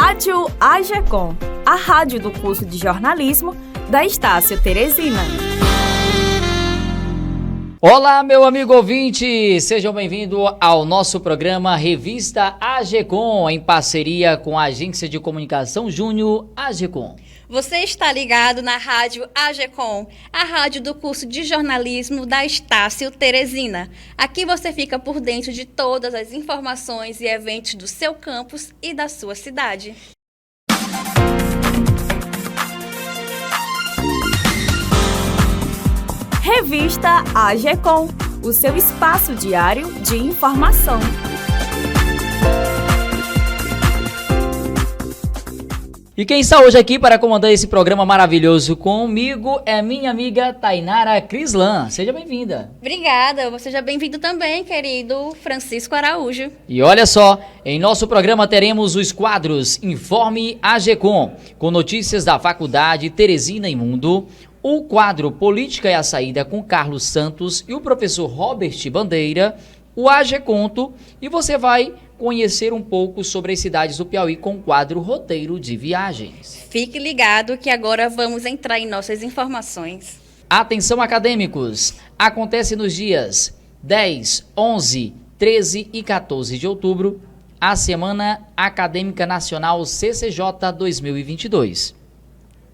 Rádio AGECOM, a rádio do curso de jornalismo da Estácio Teresina. Olá, meu amigo ouvinte, sejam bem-vindos ao nosso programa Revista AGECOM, em parceria com a Agência de Comunicação Júnior AGECOM. Você está ligado na Rádio AGECOM, a rádio do curso de jornalismo da Estácio Teresina. Aqui você fica por dentro de todas as informações e eventos do seu campus e da sua cidade. Revista AGECOM, o seu espaço diário de informação. E quem está hoje aqui para comandar esse programa maravilhoso comigo é minha amiga Tainara Crislan. Seja bem-vinda. Obrigada, seja bem-vindo também, querido Francisco Araújo. E olha só, em nosso programa teremos os quadros Informe AGECOM, com notícias da Faculdade Teresina e Mundo, o quadro Política e a Saída com Carlos Santos e o professor Robert Bandeira, o AGEConto, e você vai conhecer um pouco sobre as cidades do Piauí com o quadro Roteiro de Viagens. Fique ligado que agora vamos entrar em nossas informações. Atenção, acadêmicos! Acontece nos dias 10, 11, 13 e 14 de outubro a Semana Acadêmica Nacional CCJ 2022,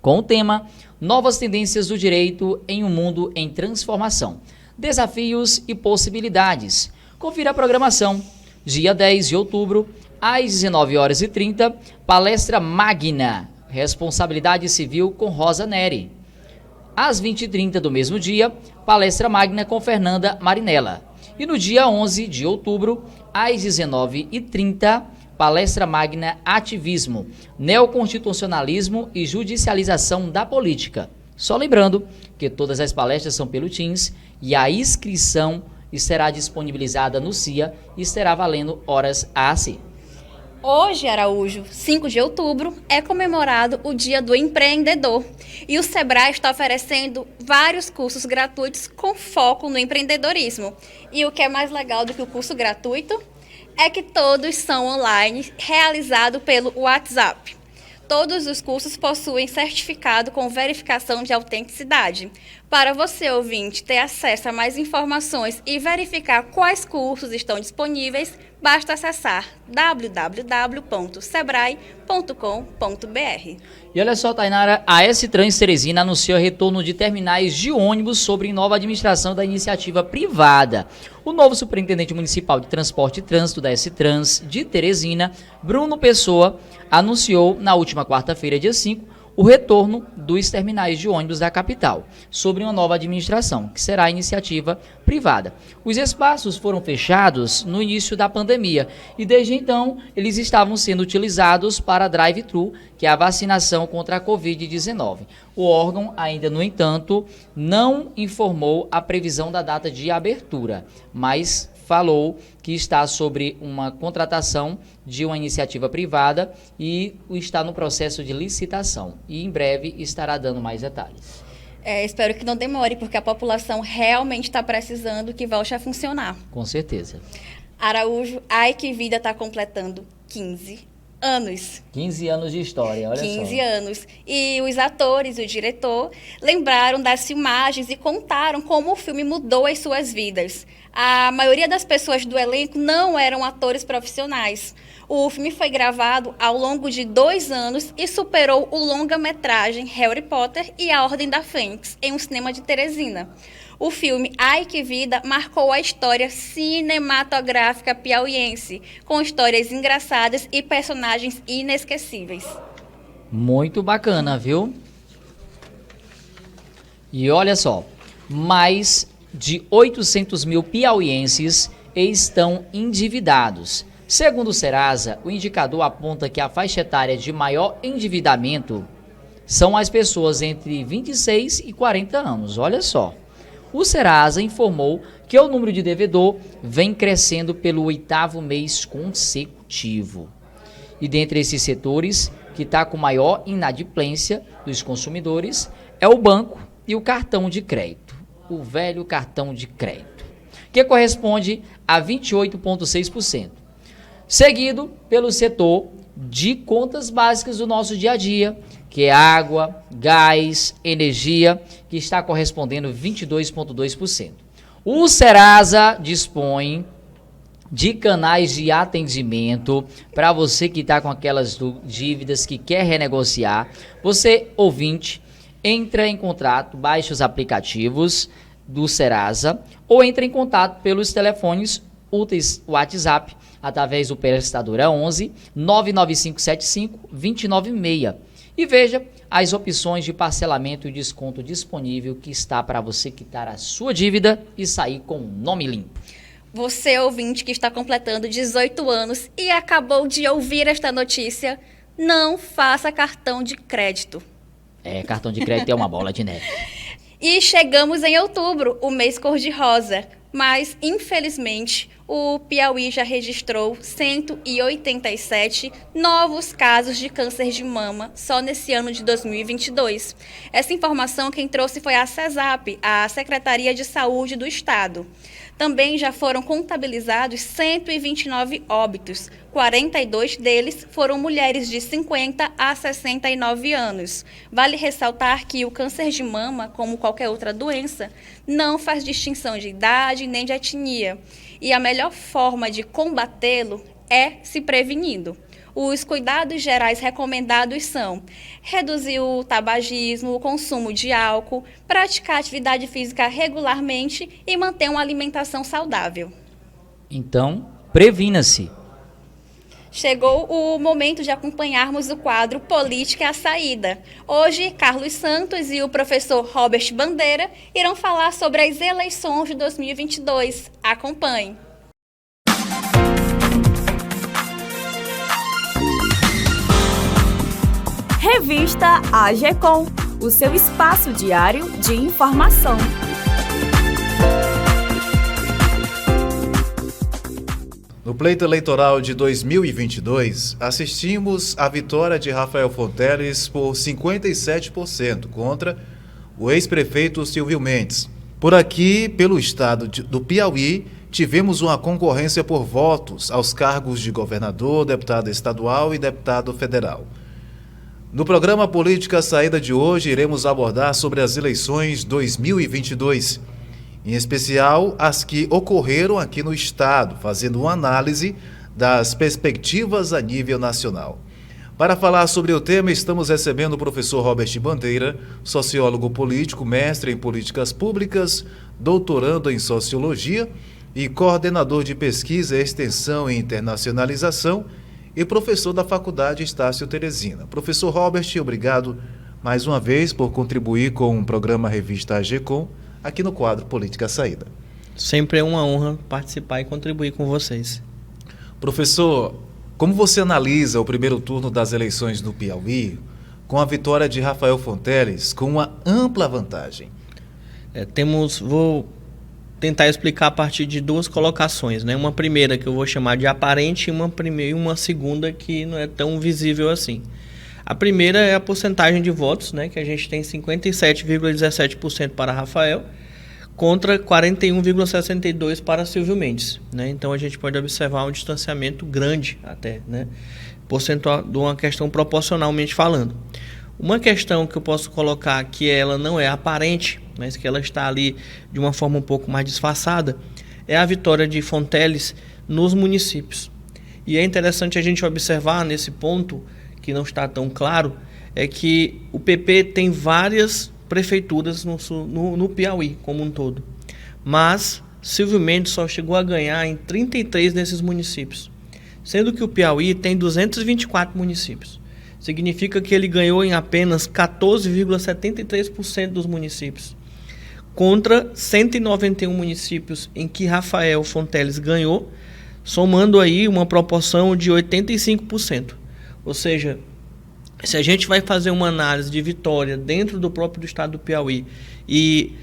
com o tema Novas Tendências do Direito em um Mundo em Transformação, Desafios e Possibilidades. Confira a programação. Dia 10 de outubro, às 19h30, palestra magna, Responsabilidade Civil com Rosa Neri. Às 20h30 do mesmo dia, palestra magna com Fernanda Marinella. E no dia 11 de outubro, às 19h30, palestra magna Ativismo, Neoconstitucionalismo e Judicialização da Política. Só lembrando que todas as palestras são pelo Teams e a inscrição será disponibilizada no CIA e estará valendo horas AC. Hoje, Araújo, 5 de outubro, é comemorado o Dia do Empreendedor. E o Sebrae está oferecendo vários cursos gratuitos com foco no empreendedorismo. E o que é mais legal do que o curso gratuito é que todos são online, realizado pelo WhatsApp. Todos os cursos possuem certificado com verificação de autenticidade. Para você, ouvinte, ter acesso a mais informações e verificar quais cursos estão disponíveis, basta acessar www.sebrae.com.br. E olha só, Tainara, a S-Trans Teresina anunciou o retorno de terminais de ônibus sobre nova administração da iniciativa privada. O novo superintendente municipal de transporte e trânsito da S-Trans de Teresina, Bruno Pessoa, anunciou na última quarta-feira, dia 5, o retorno dos terminais de ônibus da capital, sobre uma nova administração, que será a iniciativa privada. Os espaços foram fechados no início da pandemia e desde então eles estavam sendo utilizados para drive-thru, que é a vacinação contra a Covid-19. O órgão ainda, no entanto, não informou a previsão da data de abertura, mas falou que está sobre uma contratação de uma iniciativa privada e está no processo de licitação. E em breve estará dando mais detalhes. Espero que não demore, porque a população realmente está precisando que volte a funcionar. Com certeza. Araújo, Ai Que Vida está completando 15 anos. 15 anos de história, olha 15 só. anos. E os atores e o diretor lembraram das filmagens e contaram como o filme mudou as suas vidas. A maioria das pessoas do elenco não eram atores profissionais. O filme foi gravado ao longo de 2 anos e superou o longa-metragem Harry Potter e a Ordem da Fênix em um cinema de Teresina. O filme Ai Que Vida marcou a história cinematográfica piauiense, com histórias engraçadas e personagens inesquecíveis. Muito bacana, viu? E olha só, mais de 800 mil piauienses estão endividados. Segundo o Serasa, o indicador aponta que a faixa etária de maior endividamento são as pessoas entre 26 e 40 anos. Olha só. O Serasa informou que o número de devedor vem crescendo pelo 8º mês consecutivo. E dentre esses setores, que está com maior inadimplência dos consumidores, é o banco e o cartão de crédito. O velho cartão de crédito, que corresponde a 28,6%. Seguido pelo setor de contas básicas do nosso dia a dia, que é água, gás, energia, que está correspondendo 22,2%. O Serasa dispõe de canais de atendimento para você que está com aquelas dívidas que quer renegociar. Você, ouvinte, entra em contato, baixa os aplicativos do Serasa ou entra em contato pelos telefones úteis WhatsApp através do prestador 11 99575 296 e veja as opções de parcelamento e desconto disponível que está para você quitar a sua dívida e sair com o nome limpo. Você, ouvinte, que está completando 18 anos e acabou de ouvir esta notícia, não faça cartão de crédito. Cartão de crédito é uma bola de neve. E chegamos em outubro, o mês cor-de-rosa. Mas, infelizmente, o Piauí já registrou 187 novos casos de câncer de mama só nesse ano de 2022. Essa informação quem trouxe foi a CESAP, a Secretaria de Saúde do Estado. Também já foram contabilizados 129 óbitos. 42 deles foram mulheres de 50 a 69 anos. Vale ressaltar que o câncer de mama, como qualquer outra doença, não faz distinção de idade nem de etnia. E a melhor forma de combatê-lo é se prevenindo. Os cuidados gerais recomendados são reduzir o tabagismo, o consumo de álcool, praticar atividade física regularmente e manter uma alimentação saudável. Então, previna-se. Chegou o momento de acompanharmos o quadro Política é a Saída. Hoje, Carlos Santos e o professor Robert Bandeira irão falar sobre as eleições de 2022. Acompanhe. Revista AGECOM, o seu espaço diário de informação. No pleito eleitoral de 2022, assistimos à vitória de Rafael Fonteles por 57% contra o ex-prefeito Silvio Mendes. Por aqui, pelo estado do Piauí, tivemos uma concorrência por votos aos cargos de governador, deputado estadual e deputado federal. No programa Política Saída de hoje, iremos abordar sobre as eleições 2022, em especial as que ocorreram aqui no estado, fazendo uma análise das perspectivas a nível nacional. Para falar sobre o tema, estamos recebendo o professor Robert Bandeira, sociólogo político, mestre em políticas públicas, doutorando em sociologia e coordenador de pesquisa, extensão e internacionalização e professor da Faculdade Estácio Teresina. Professor Robert, obrigado mais uma vez por contribuir com o programa Revista AGECOM aqui no quadro Política Saída. Sempre é uma honra participar e contribuir com vocês. Professor, como você analisa o primeiro turno das eleições no Piauí com a vitória de Rafael Fonteles com uma ampla vantagem? Vou tentar explicar a partir de duas colocações, né? Uma primeira que eu vou chamar de aparente e uma segunda que não é tão visível assim. A primeira é a porcentagem de votos, né? Que a gente tem 57,17% para Rafael contra 41,62% para Silvio Mendes, né? Então a gente pode observar um distanciamento grande até, né? Percentual de uma questão proporcionalmente falando. Uma questão que eu posso colocar que ela não é aparente, mas que ela está ali de uma forma um pouco mais disfarçada, é a vitória de Fonteles nos municípios. E é interessante a gente observar nesse ponto, que não está tão claro, é que o PP tem várias prefeituras no Piauí como um todo. Mas Silvio Mendes só chegou a ganhar em 33 desses municípios, sendo que o Piauí tem 224 municípios. Significa que ele ganhou em apenas 14,73% dos municípios, contra 191 municípios em que Rafael Fonteles ganhou, somando aí uma proporção de 85%. Ou seja, se a gente vai fazer uma análise de vitória dentro do próprio estado do Piauí e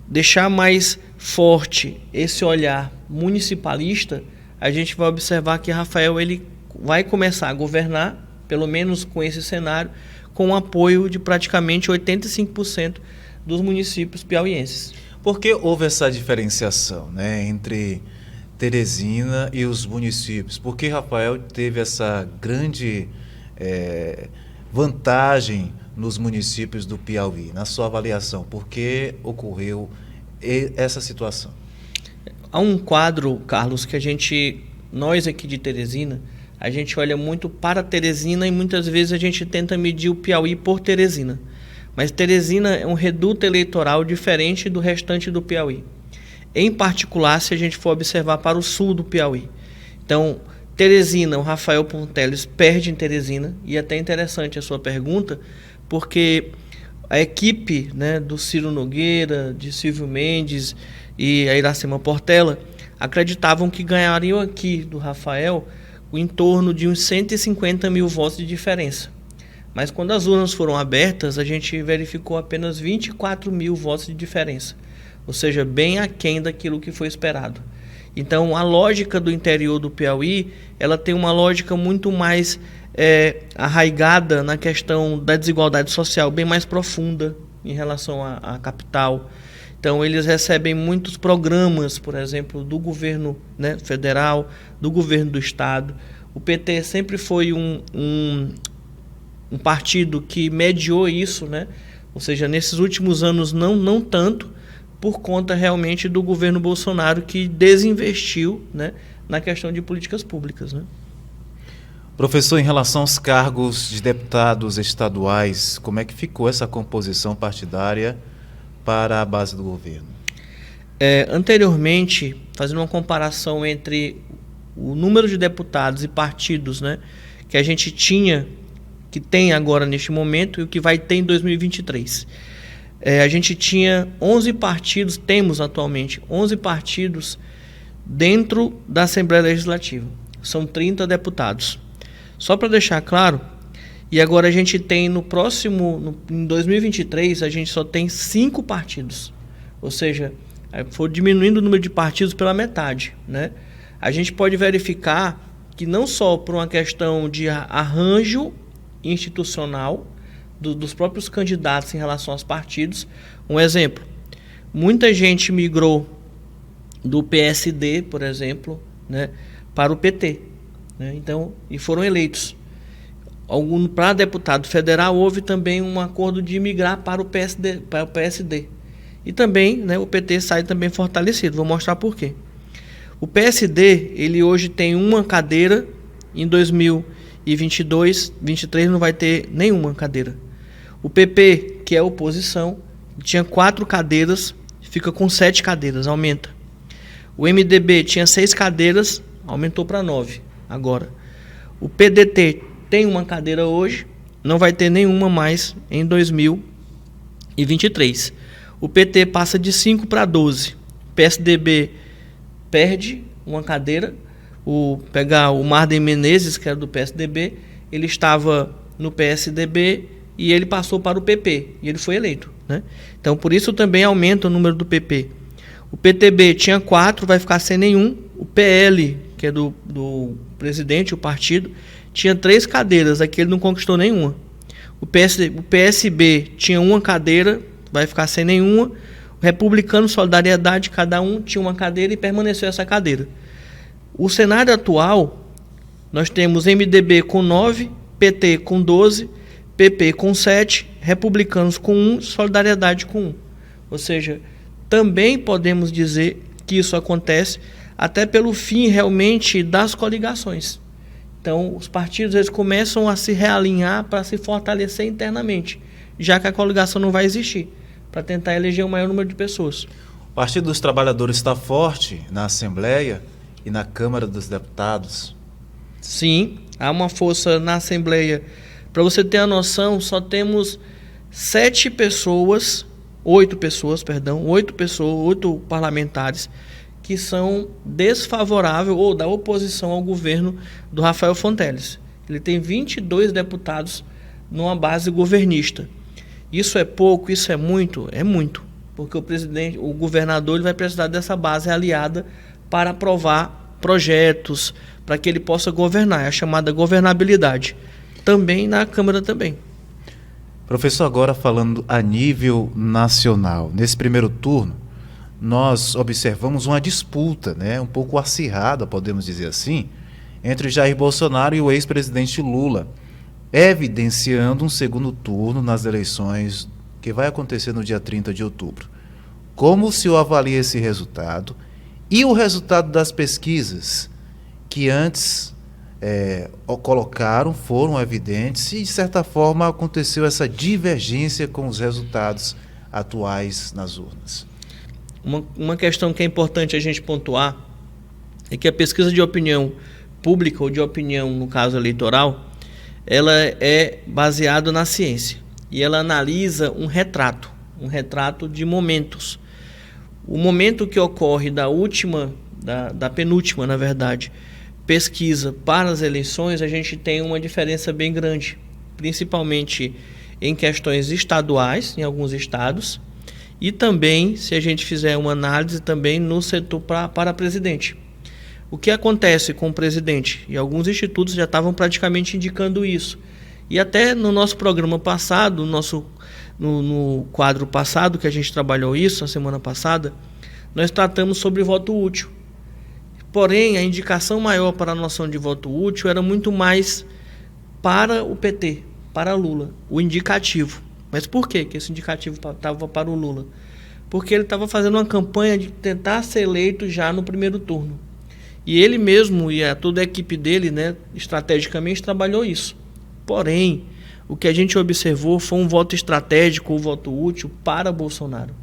deixar mais forte esse olhar municipalista, a gente vai observar que Rafael ele vai começar a governar, pelo menos com esse cenário, com o apoio de praticamente 85% dos municípios piauienses. Por que houve essa diferenciação, né, entre Teresina e os municípios? Por que Rafael teve essa grande vantagem nos municípios do Piauí? Na sua avaliação, por que ocorreu essa situação? Há um quadro, Carlos, que nós aqui de Teresina, a gente olha muito para Teresina e muitas vezes a gente tenta medir o Piauí por Teresina. Mas Teresina é um reduto eleitoral diferente do restante do Piauí. Em particular, se a gente for observar para o sul do Piauí. Então, Teresina, o Rafael Fonteles perde em Teresina, e é até interessante a sua pergunta, porque a equipe, né, do Ciro Nogueira, de Silvio Mendes e a Iracema Portela acreditavam que ganhariam aqui do Rafael em torno de uns 150 mil votos de diferença. Mas quando as urnas foram abertas, a gente verificou apenas 24 mil votos de diferença, ou seja, bem aquém daquilo que foi esperado. Então, a lógica do interior do Piauí, ela tem uma lógica muito mais arraigada na questão da desigualdade social, bem mais profunda em relação à capital. Então, eles recebem muitos programas, por exemplo, do governo, né, federal, do governo do estado. O PT sempre foi um partido que mediou isso, né? Ou seja, nesses últimos anos não tanto, por conta realmente do governo Bolsonaro, que desinvestiu, né, na questão de políticas públicas, né? Professor, em relação aos cargos de deputados estaduais, como é que ficou essa composição partidária para a base do governo? Anteriormente, fazendo uma comparação entre o número de deputados e partidos, né, que a gente tinha, que tem agora neste momento, e o que vai ter em 2023. A gente tinha 11 partidos, temos atualmente 11 partidos dentro da Assembleia Legislativa. São 30 deputados. Só para deixar claro, e agora a gente tem em 2023, a gente só tem 5 partidos. Ou seja, foi diminuindo o número de partidos pela metade, né? A gente pode verificar que não só por uma questão de arranjo institucional dos próprios candidatos em relação aos partidos. Um exemplo, muita gente migrou do PSD, por exemplo, né, para o PT, né? Então, e foram eleitos. Para deputado federal houve também um acordo de migrar para o PSD. E também, né, o PT sai também fortalecido. Vou mostrar por quê. O PSD, ele hoje tem uma cadeira, em 2022, 2023 não vai ter nenhuma cadeira. O PP, que é a oposição, tinha 4 cadeiras, fica com 7 cadeiras, aumenta. O MDB tinha 6 cadeiras, aumentou para 9 agora. O PDT tem uma cadeira hoje, não vai ter nenhuma mais em 2023. O PT passa de 5 para 12. O PSDB perde uma cadeira. Pegar o Marden Menezes, que era do PSDB, ele estava no PSDB e ele passou para o PP, e ele foi eleito, né? Então, por isso também aumenta o número do PP. O PTB tinha 4, vai ficar sem nenhum. O PL, que é do presidente, o partido, tinha 3 cadeiras, aqui ele não conquistou nenhuma. O PSB tinha uma cadeira, vai ficar sem nenhuma. O Republicano, Solidariedade, cada um tinha uma cadeira e permaneceu essa cadeira. O cenário atual, nós temos MDB com 9, PT com 12, PP com 7, Republicanos com 1, Solidariedade com 1. Ou seja, também podemos dizer que isso acontece até pelo fim realmente das coligações. Então, os partidos eles começam a se realinhar para se fortalecer internamente, já que a coligação não vai existir, para tentar eleger o maior número de pessoas. O Partido dos Trabalhadores está forte na Assembleia e na Câmara dos Deputados? Sim, há uma força na Assembleia. Para você ter a noção, só temos 8 parlamentares que são desfavoráveis ou da oposição ao governo do Rafael Fonteles. Ele tem 22 deputados numa base governista. Isso é pouco, isso é muito? É muito, porque o governador ele vai precisar dessa base aliada para aprovar projetos, para que ele possa governar, é a chamada governabilidade. Também na Câmara também. Professor, agora falando a nível nacional, nesse primeiro turno, nós observamos uma disputa, né, um pouco acirrada, podemos dizer assim, entre Jair Bolsonaro e o ex-presidente Lula, evidenciando um segundo turno nas eleições que vai acontecer no dia 30 de outubro. Como o senhor avalia esse resultado e o resultado das pesquisas que antes foram evidentes e, de certa forma, aconteceu essa divergência com os resultados atuais nas urnas? Uma questão que é importante a gente pontuar é que a pesquisa de opinião pública, ou de opinião, no caso eleitoral, ela é baseada na ciência e ela analisa um retrato de momentos. O momento que ocorre da penúltima, na verdade, pesquisa para as eleições, a gente tem uma diferença bem grande, principalmente em questões estaduais, em alguns estados, e também, se a gente fizer uma análise, também no setor para presidente. O que acontece com o presidente? E alguns institutos já estavam praticamente indicando isso. E até no nosso programa passado, no quadro passado, que a gente trabalhou isso, a semana passada, nós tratamos sobre voto útil. Porém, a indicação maior para a noção de voto útil era muito mais para o PT, para Lula, o indicativo. Mas por que esse indicativo estava para o Lula? Porque ele estava fazendo uma campanha de tentar ser eleito já no primeiro turno. E ele mesmo e toda a equipe dele, né, estrategicamente trabalhou isso. Porém, o que a gente observou foi um voto estratégico, ou voto útil para Bolsonaro.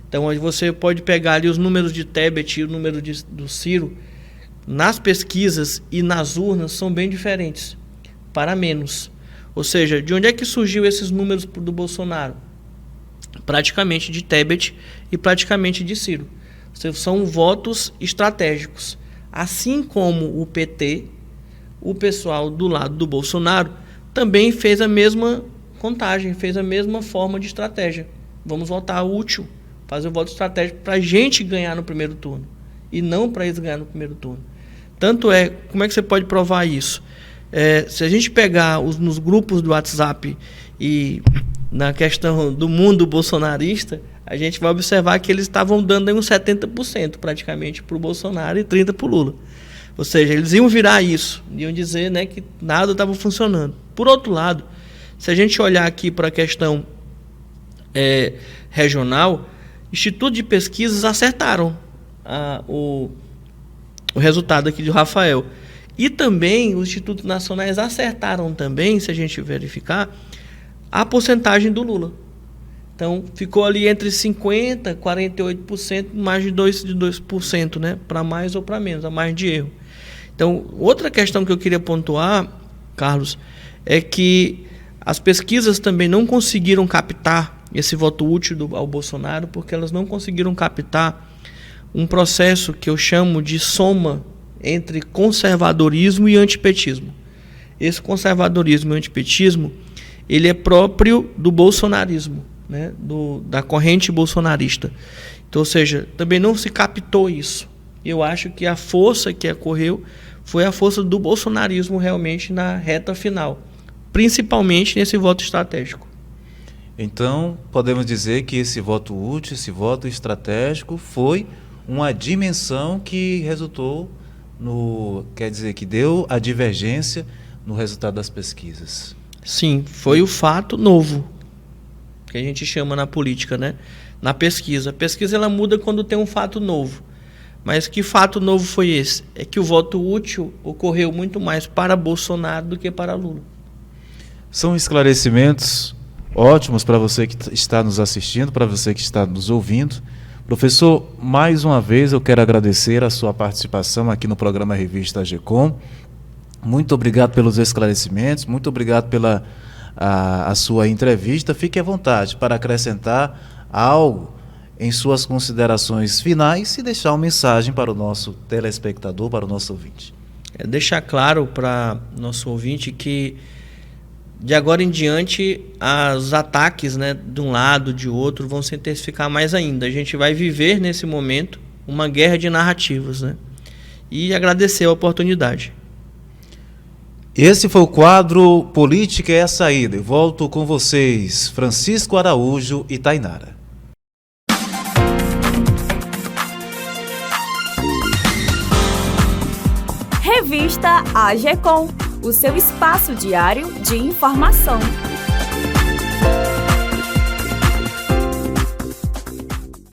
Então, você pode pegar ali os números de Tebet e o número do Ciro, nas pesquisas e nas urnas são bem diferentes, para menos. Ou seja, de onde é que surgiu esses números do Bolsonaro? Praticamente de Tebet e praticamente de Ciro. São votos estratégicos. Assim como o PT, o pessoal do lado do Bolsonaro, também fez a mesma contagem, fez a mesma forma de estratégia. Vamos votar útil, fazer o voto estratégico para a gente ganhar no primeiro turno, e não para eles ganhar no primeiro turno. Tanto como é que você pode provar isso? Se a gente pegar nos grupos do WhatsApp e na questão do mundo bolsonarista, a gente vai observar que eles estavam dando aí uns 70% praticamente para o Bolsonaro e 30% para o Lula. Ou seja, eles iam virar isso, iam dizer, né, que nada estava funcionando. Por outro lado, se a gente olhar aqui para a questão regional, institutos de pesquisas acertaram o resultado aqui de Rafael. E também os institutos nacionais acertaram também, se a gente verificar, a porcentagem do Lula. Então, ficou ali entre 50% e 48%, mais de 2%, né? Para mais ou para menos, a margem de erro. Então, outra questão que eu queria pontuar, Carlos, é que as pesquisas também não conseguiram captar esse voto útil ao Bolsonaro, porque elas não conseguiram captar um processo que eu chamo de soma entre conservadorismo e antipetismo. Esse conservadorismo e antipetismo, ele é próprio do bolsonarismo, né? Da corrente bolsonarista. Então, ou seja, também não se captou isso. Eu acho que a força que ocorreu foi a força do bolsonarismo realmente na reta final, principalmente nesse voto estratégico. Então, podemos dizer que esse voto útil, esse voto estratégico foi uma dimensão que resultou quer dizer, que deu a divergência no resultado das pesquisas. Sim, foi o fato novo, que a gente chama na política, né? Na pesquisa. A pesquisa ela muda quando tem um fato novo. Mas que fato novo foi esse? É que o voto útil ocorreu muito mais para Bolsonaro do que para Lula. São esclarecimentos ótimos para você que está nos assistindo, para você que está nos ouvindo. Professor, mais uma vez eu quero agradecer a sua participação aqui no programa Revista AGCOM. Muito obrigado pelos esclarecimentos, muito obrigado pela a sua entrevista. Fique à vontade para acrescentar algo em suas considerações finais e deixar uma mensagem para o nosso telespectador, para o nosso ouvinte. Deixar claro para nosso ouvinte que de agora em diante, os ataques, né, de um lado, de outro, vão se intensificar mais ainda. A gente vai viver, nesse momento, uma guerra de narrativas, né? E agradecer a oportunidade. Esse foi o quadro Política é a Saída. Eu volto com vocês, Francisco Araújo e Tainara. Revista AGECOM, o seu espaço diário de informação.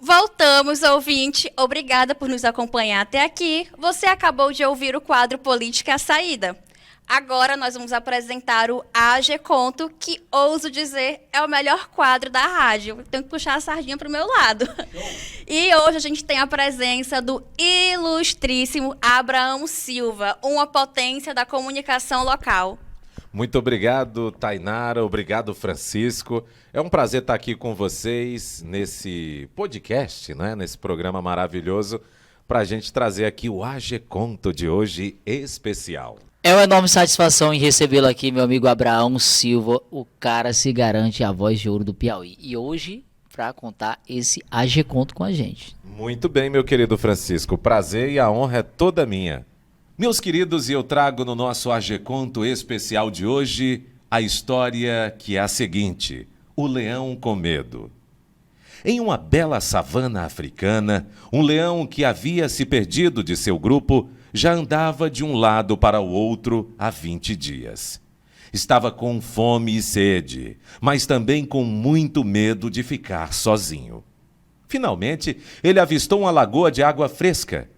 Voltamos, ouvinte. Obrigada por nos acompanhar até aqui. Você acabou de ouvir o quadro Política à Saída. Agora nós vamos apresentar o AG Conto, que, ouso dizer, é o melhor quadro da rádio. Tenho que puxar a sardinha para o meu lado. E hoje a gente tem a presença do ilustríssimo Abraão Silva, uma potência da comunicação local. Muito obrigado, Tainara. Obrigado, Francisco. É um prazer estar aqui com vocês nesse podcast, né? Nesse programa maravilhoso, para a gente trazer aqui o AG Conto de hoje especial. É uma enorme satisfação em recebê-lo aqui, meu amigo Abraão Silva. O cara se garante a voz de ouro do Piauí. E hoje, para contar esse AG Conto com a gente. Muito bem, meu querido Francisco. O prazer e a honra é toda minha. Meus queridos, eu trago no nosso AG Conto especial de hoje a história que é a seguinte: o leão com medo. Em uma bela savana africana, um leão que havia se perdido de seu grupo já andava de um lado para o outro há 20 dias. Estava com fome e sede, mas também com muito medo de ficar sozinho. Finalmente, ele avistou uma lagoa de água fresca.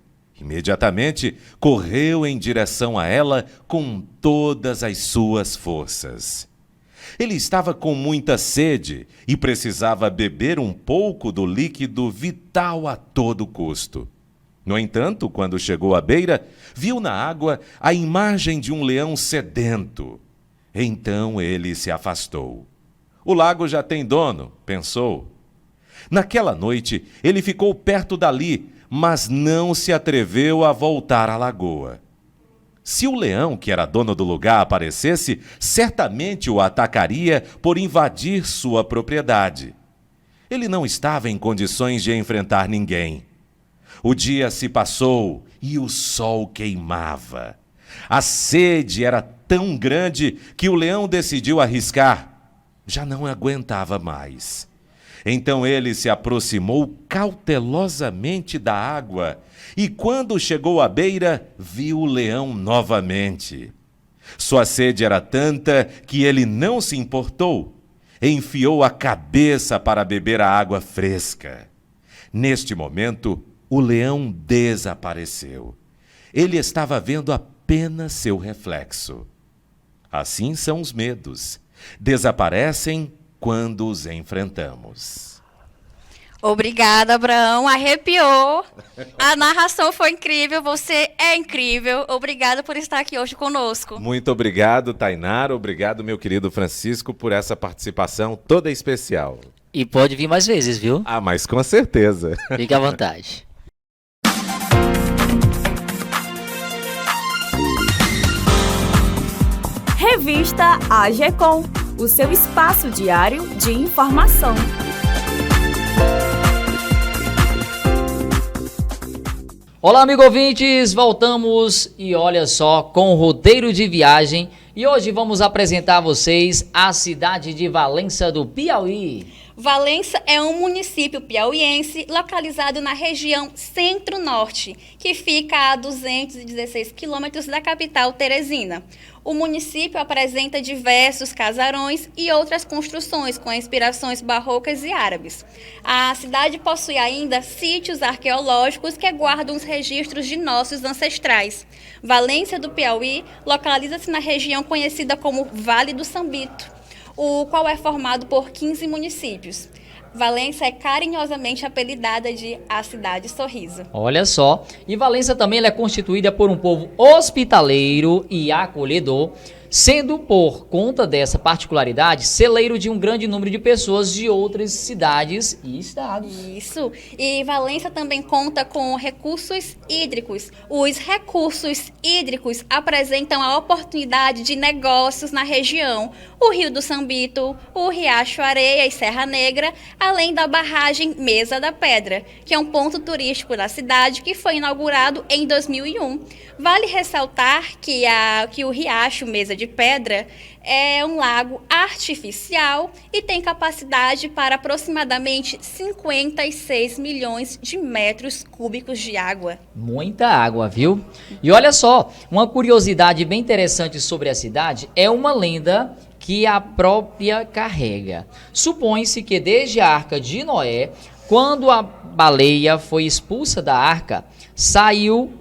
Imediatamente, correu em direção a ela com todas as suas forças. Ele estava com muita sede e precisava beber um pouco do líquido vital a todo custo. No entanto, quando chegou à beira, viu na água a imagem de um leão sedento. Então ele se afastou. O lago já tem dono, pensou. Naquela noite, ele ficou perto dali, mas não se atreveu a voltar à lagoa. Se o leão, que era dono do lugar, aparecesse, certamente o atacaria por invadir sua propriedade. Ele não estava em condições de enfrentar ninguém. O dia se passou e o sol queimava. A sede era tão grande que o leão decidiu arriscar. Já não aguentava mais. Então ele se aproximou cautelosamente da água e, quando chegou à beira, viu o leão novamente. Sua sede era tanta que ele não se importou. Enfiou a cabeça para beber a água fresca. Neste momento, o leão desapareceu. Ele estava vendo apenas seu reflexo. Assim são os medos. Desaparecem quando os enfrentamos. Obrigada, Abraão. Arrepiou. A narração foi incrível. Você é incrível. Obrigada por estar aqui hoje conosco. Muito obrigado, Tainara. Obrigado, meu querido Francisco, por essa participação toda especial. E pode vir mais vezes, viu? Ah, mas com certeza. Fique à vontade. Revista AGECOM, o seu espaço diário de informação. Olá, amigo ouvintes, voltamos e olha só, com o roteiro de viagem. E hoje vamos apresentar a vocês a cidade de Valença do Piauí. Valença é um município piauiense localizado na região Centro-Norte, que fica a 216 quilômetros da capital Teresina. O município apresenta diversos casarões e outras construções com inspirações barrocas e árabes. A cidade possui ainda sítios arqueológicos que guardam os registros de nossos ancestrais. Valença do Piauí localiza-se na região conhecida como Vale do Sambito, o qual é formado por 15 municípios. Valença é carinhosamente apelidada de a Cidade Sorriso. Olha só, e Valença também ela é constituída por um povo hospitaleiro e acolhedor, sendo por conta dessa particularidade celeiro de um grande número de pessoas de outras cidades e estados. Isso, e Valença também conta com recursos hídricos. Os recursos hídricos apresentam a oportunidade de negócios na região. O Rio do Sambito, o Riacho Areia e Serra Negra, além da barragem Mesa da Pedra, que é um ponto turístico da cidade que foi inaugurado em 2001. Vale ressaltar que o Riacho Mesa de Pedra é um lago artificial e tem capacidade para aproximadamente 56 milhões de metros cúbicos de água. Muita água, viu? E olha só, uma curiosidade bem interessante sobre a cidade é uma lenda que a própria carrega. Supõe-se que desde a Arca de Noé, quando a baleia foi expulsa da arca, saiu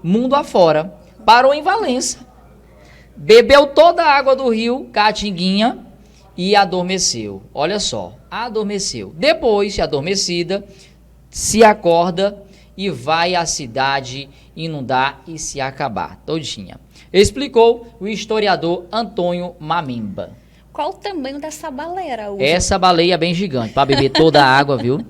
mundo afora, parou em Valença, bebeu toda a água do rio Caatinguinha e adormeceu. Olha só, adormeceu. Depois de adormecida, se acorda e vai à cidade inundar e se acabar todinha. Explicou o historiador Antônio Mamimba. Qual o tamanho dessa baleia, Araújo? Essa baleia é bem gigante, para beber toda a água, viu?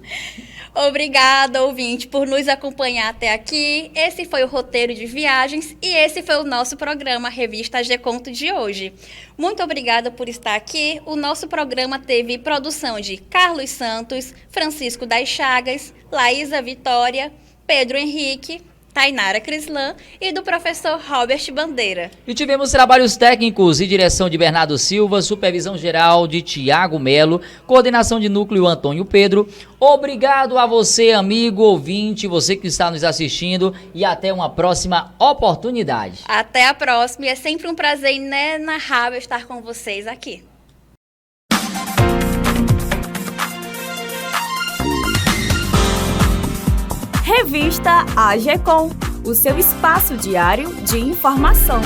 Obrigada, ouvinte, por nos acompanhar até aqui. Esse foi o roteiro de viagens e esse foi o nosso programa Revista AG Conto de hoje. Muito obrigada por estar aqui. O nosso programa teve produção de Carlos Santos, Francisco das Chagas, Laísa Vitória, Pedro Henrique, Tainara Crislan e do professor Robert Bandeira. E tivemos trabalhos técnicos e direção de Bernardo Silva, supervisão geral de Tiago Melo, coordenação de núcleo Antônio Pedro. Obrigado a você, amigo ouvinte, você que está nos assistindo e até uma próxima oportunidade. Até a próxima e é sempre um prazer inenarrável estar com vocês aqui. Revista AGCOM, o seu espaço diário de informação.